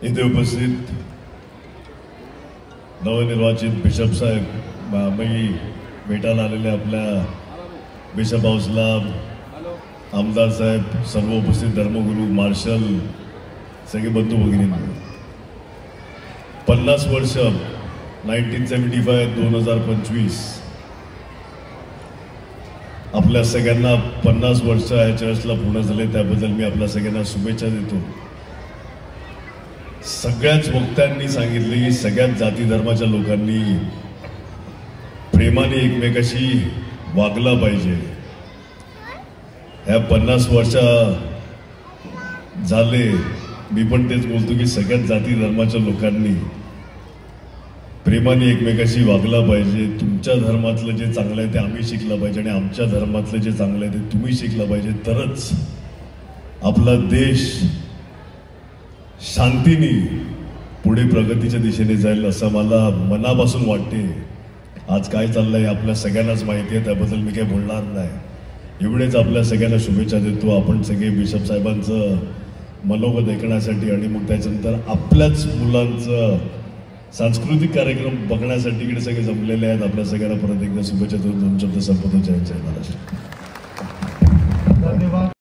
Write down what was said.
इथे उपस्थित नवनिर्वाचित बिशप साहेब मी भेटायला आलेले आपल्या बिशप हाऊसला आमदार साहेब, सर्व उपस्थित धर्मगुरू, मार्शल, सगळे बंधू भगिनी, 50 वर्ष 1975 2025 आपल्या सगळ्यांना 50 वर्ष या चर्चला पूर्ण झाले, त्याबद्दल मी आपल्या सगळ्यांना शुभेच्छा देतो. सगळ्याच वक्त्यांनी सांगितले की सगळ्याच जाती धर्माच्या लोकांनी प्रेमाने एकमेकाशी वागला पाहिजे. ह्या 50 वर्ष झाले मी पण तेच बोलतो की सगळ्याच जाती धर्माच्या लोकांनी प्रेमाने एकमेकाशी वागला पाहिजे. तुमच्या धर्मातलं जे चांगलं आहे ते आम्ही शिकलं पाहिजे आणि आमच्या धर्मातलं जे चांगलं आहे ते तुम्ही शिकलं पाहिजे. तरच आपला देश शांतीने पुढे प्रगतीच्या दिशेने जाईल असं मला मनापासून वाटते. आज काय चाललंय आपल्या सगळ्यांनाच माहिती आहे, त्याबद्दल मी काही बोलणार नाही. एवढेच आपल्या सगळ्यांना शुभेच्छा देतो. आपण सगळे बिशप साहेबांचं मनोगत ऐकण्यासाठी आणि मग त्याच्यानंतर आपल्याच मुलांचं सांस्कृतिक कार्यक्रम बघण्यासाठी इकडे सगळे जमलेले आहेत. आपल्या सगळ्यांना परत एकदा शुभेच्छा देऊन 2 शब्द संपवतो. जय जय महाराष्ट्र.